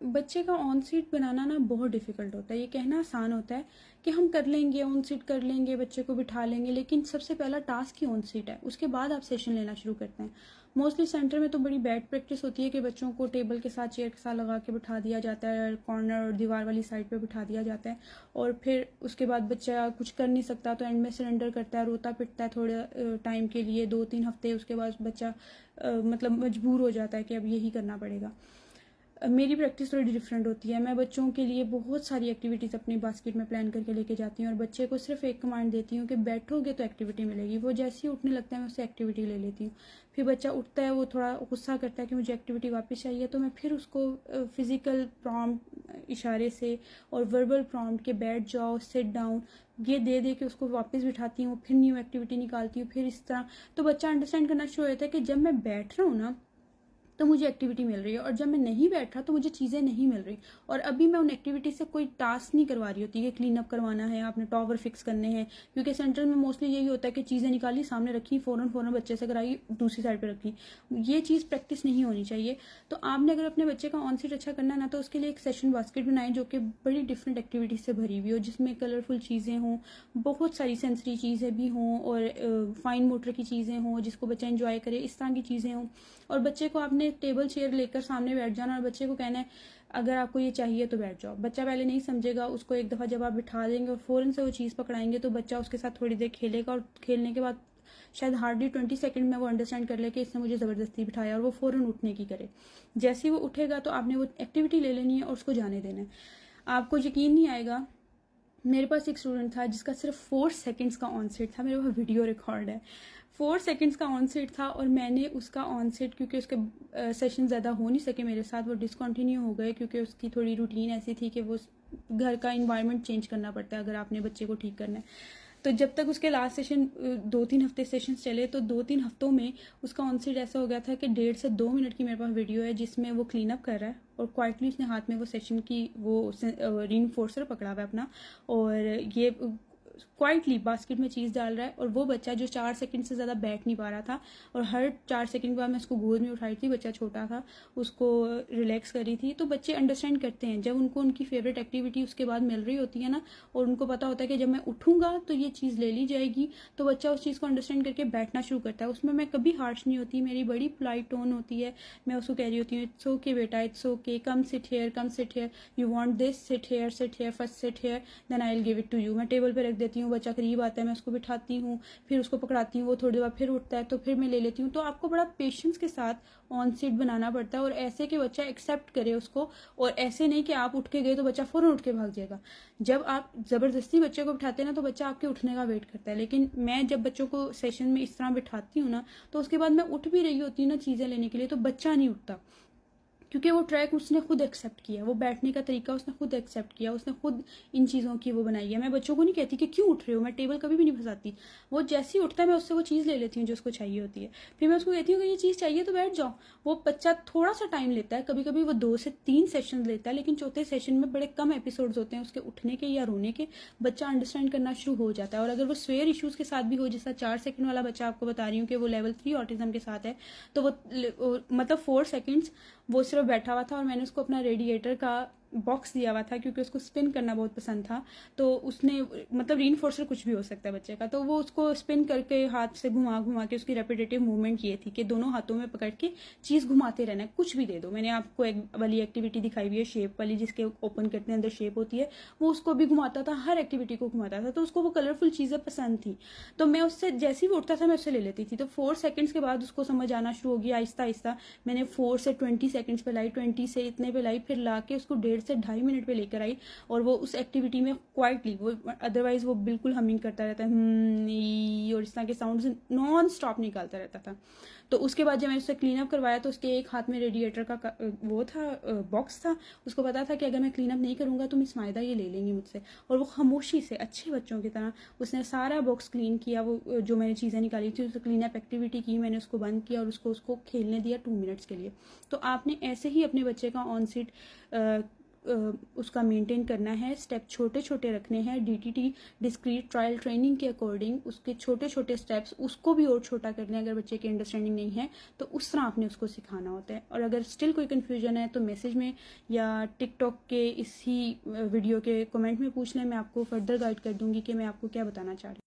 बच्चे का on seat बनाना ना बहुत डिफ़िकल्ट होता है। ये कहना आसान होता है कि हम कर लेंगे, ऑन सीट कर लेंगे, बच्चे को बिठा लेंगे, लेकिन सबसे पहला टास्क ही ऑन सीट है। उसके बाद आप सेशन लेना शुरू करते हैं। मोस्टली सेंटर में तो बड़ी बैड प्रैक्टिस होती है कि बच्चों को टेबल के साथ, चेयर के साथ लगा के बिठा दिया जाता है, कॉर्नर और दीवार वाली साइड पे बिठा दिया जाता है, और फिर उसके बाद बच्चा कुछ कर नहीं सकता तो एंड में सरेंडर करता है, रोता पिटता है थोड़े टाइम के लिए, 2-3 हफ्ते। उसके बाद बच्चा मतलब मजबूर हो जाता है कि अब यही करना पड़ेगा। मेरी प्रैक्टिस थोड़ी डिफरेंट होती है। मैं बच्चों के लिए बहुत सारी एक्टिविटीज़ अपनी बास्केट में प्लान करके लेके जाती हूँ और बच्चे को सिर्फ एक कमांड देती हूँ कि बैठोगे तो एक्टिविटी मिलेगी। वो जैसे ही उठने लगता है मैं उससे एक्टिविटी ले लेती हूँ। फिर बच्चा उठता है, वो थोड़ा गुस्सा करता है कि मुझे एक्टिविटी वापस चाहिए, तो मैं फिर उसको फिज़िकल प्रॉम्प्ट इशारे से और वर्बल प्रॉम्प्ट के बैठ जाओ, सिट डाउन, ये दे दे के उसको वापस बिठाती हूँ। फिर न्यू एक्टिविटी निकालती हूँ। फिर इस तरह तो बच्चा अंडरस्टैंड करना शुरू हो जाता है कि जब मैं बैठ रहा हूँ ना तो मुझे एक्टिविटी मिल रही है, और जब मैं नहीं बैठ रहा तो मुझे चीज़ें नहीं मिल रही। और अभी मैं उन एक्टिविटी से कोई टास्क नहीं करवा रही होती कि क्लीन अप करवाना है, आपने टॉवर फिक्स करने हैं, क्योंकि सेंटर में मोस्टली यही होता है कि चीज़ें निकाली, सामने रखी, फ़ौरन बच्चे से कराई, दूसरी साइड पर रखी। ये चीज़ प्रैक्टिस नहीं होनी चाहिए। तो आपने अगर अपने बच्चे का ऑन सीट अच्छा करना है ना, तो उसके लिए एक सेशन बास्केट बनाएं जो कि बड़ी डिफरेंट एक्टिविटीज़ से भरी हुई हो, जिसमें कलरफुल चीज़ें हों, बहुत सारी सेंसरी चीज़ें भी हों, और फाइन मोटर की चीज़ें हों जिसको बच्चा इंजॉय करे, इस तरह की चीज़ें हों। और बच्चे को आपने टेबल चेयर लेकर सामने बैठ जाना और बच्चे को कहना है अगर आपको ये चाहिए तो बैठ जाओ। बच्चा पहले नहीं समझेगा, उसको एक दफ़ा जब आप बिठा देंगे और फ़ौरन से वो चीज़ पकड़ाएंगे तो बच्चा उसके साथ थोड़ी देर खेलेगा, और खेलने के बाद शायद हार्डली 20 सेकंड में वो अंडरस्टैंड कर ले कि इसने मुझे ज़बरदस्ती बिठाया, और वो फ़ौरन उठने की करे। जैसे ही वो उठेगा तो आपने वो एक्टिविटी ले लेनी है और उसको जाने देना है। आपको यकीन नहीं आएगा, मेरे पास एक स्टूडेंट था जिसका सिर्फ 4 सेकंड्स का ऑन सेट था। मेरे पास वीडियो रिकॉर्ड है। 4 सेकंड्स का ऑन सेट था और मैंने उसका ऑन सेट, क्योंकि उसके सेशन ज़्यादा हो नहीं सके मेरे साथ, वो डिसकंटिन्यू हो गए क्योंकि उसकी थोड़ी रूटीन ऐसी थी कि वो घर का इन्वायरमेंट चेंज करना पड़ता है अगर आपने बच्चे को ठीक करना है। तो जब तक उसके लास्ट सेशन 2-3 हफ्ते सेशन चले, तो 2-3 हफ्तों में उसका ऑन सेट ऐसा हो गया था कि 1.5 से 2 मिनट की मेरे पास वीडियो है जिसमें वो क्लीन अप कर रहा है और क्वाइटली उसने हाथ में वो सेशन की वो रीइंफोर्सर पकड़ा हुआ है अपना, और ये क्वाइटली बास्केट में चीज़ डाल रहा है। और वो बच्चा जो 4 सेकंड से ज़्यादा बैठ नहीं पा रहा था, और हर 4 सेकंड के बाद मैं उसको गोद में उठाई थी, बच्चा छोटा था, उसको रिलैक्स करी थी। तो बच्चे अंडरस्टैंड करते हैं जब उनको उनकी फेवरेट एक्टिविटी उसके बाद मिल रही होती है ना, और उनको पता होता है कि जब मैं उठूंगा तो ये चीज़ ले ली जाएगी, तो बच्चा उस चीज़ को अंडरस्टैंड करके बैठना शुरू करता है। उसमें मैं कभी हार्श नहीं होती, मेरी बड़ी पोलाइट टोन होती है। मैं उसको कह रही होती हूँ इट्स ओके बेटा, it's okay, come sit here, come sit here, you want this, sit here, first sit here, then I will give it to you. मैं टेबल पे रख देती हूँ, बच्चा करीब आता है, मैं उसको बिठाती हूँ, फिर उसको पकड़ाती हूँ, वो थोड़ी देर बाद फिर उठता है तो फिर मैं ले लेती हूँ। तो आपको बड़ा पेशेंस के साथ ऑन सीट बनाना पड़ता है, और ऐसे कि बच्चा एक्सेप्ट करे उसको, और ऐसे नहीं कि आप उठ के गए तो बच्चा फ़ौरन उठ के भाग जाएगा। जब आप ज़बरदस्ती बच्चे को बिठाते हैं ना तो बच्चा आपके उठने का वेट करता है, लेकिन मैं जब बच्चों को सेशन में इस तरह बिठाती हूँ ना, तो उसके बाद मैं उठ भी रही होती हूँ ना चीज़ें लेने के लिए, तो बच्चा नहीं उठता, क्योंकि वो ट्रैक उसने खुद एक्सेप्ट किया, वो बैठने का तरीका उसने खुद एक्सेप्ट किया, उसने खुद इन चीज़ों की वो बनाई है। मैं बच्चों को नहीं कहती कि क्यों उठ रहे हो, मैं टेबल कभी भी नहीं फंसाती। वो जैसे ही उठता है मैं उससे वो चीज़ ले लेती हूँ जो उसको चाहिए होती है, फिर मैं उसको कहती हूँ कि ये चीज़ चाहिए तो बैठ जाओ। वो बच्चा थोड़ा सा टाइम लेता है, कभी कभी वो 2 से 3 सेशन लेता है, लेकिन चौथे सेशन में बड़े कम एपिसोड्स होते हैं उसके उठने के या रोने के, बच्चा अंडरस्टैंड करना शुरू हो जाता है। और अगर वो स्वेयर इश्यूज़ के साथ भी हो, जैसा 4 सेकंड वाला बच्चा आपको बता रही हूँ कि वो लेवल 3 ऑटिज्म के साथ है, तो वो मतलब 4 सेकंड्स वो सिर्फ बैठा हुआ था, और मैंने उसको अपना रेडिएटर का बॉक्स दिया हुआ था क्योंकि उसको स्पिन करना बहुत पसंद था। तो उसने मतलब रीइंफोर्सर कुछ भी हो सकता है बच्चे का, तो वो उसको स्पिन करके हाथ से घुमा घुमा के उसकी रेपिटेटिव मूवमेंट ये थी कि दोनों हाथों में पकड़ के चीज़ घुमाते रहना है, कुछ भी दे दो। मैंने आपको एक वाली एक्टिविटी दिखाई हुई है शेप वाली, जिसके ओपन करते हैं अंदर शेप होती है, वो उसको भी घुमाता था, हर एक्टिविटी को घुमाता था, तो उसको वो कलरफुल चीज़ें पसंद थी। तो मैं उससे जैसे ही वो उठता था मैं उससे ले लेती थी। तो 4 सेकंड्स के बाद उसको समझ आना शुरू हो गया आहिस्ता आहिस्ता। मैंने 4 से 20 सेकंड्स पे लाई, 20 से इतने पे लाई, फिर ला के उसको 1.5 से 2.5 मिनट पे लेकर आई, और वो उस एक्टिविटी में क्वाइटली, वो अदरवाइज वो बिल्कुल हमिंग करता रहता है, और इस तरह के साउंड नॉन स्टॉप निकालता रहता था। तो उसके बाद जब मैंने उससे क्लीन अप करवाया तो उसके एक हाथ में रेडिएटर का वो था, बॉक्स था। उसको पता था कि अगर मैं क्लीन अप नहीं करूँगा तो मिस मायदा ये ले लेंगी मुझसे, और वो खामोशी से अच्छे बच्चों की तरह उसने सारा बॉक्स क्लीन किया। वो जो मैंने चीज़ें निकाली थी उसको क्लीन अप एक्टिविटी की, मैंने उसको बंद किया और उसको खेलने दिया 2 मिनट्स के लिए। तो आपने ऐसे ही अपने बच्चे का ऑन सीट उसका मेंटेन करना है, स्टेप छोटे छोटे रखने हैं, DTT डिस्क्रीट ट्रायल ट्रेनिंग के अकॉर्डिंग उसके छोटे छोटे स्टेप्स उसको भी और छोटा करने हैं। अगर बच्चे की अंडरस्टैंडिंग नहीं है तो उस तरह आपने उसको सिखाना होता है। और अगर स्टिल कोई कन्फ्यूजन है तो मैसेज में या टिकटॉक के इसी वीडियो के कमेंट में पूछ लें, मैं आपको फर्दर गाइड कर दूंगी कि मैं आपको क्या बताना चाह रही हूँ।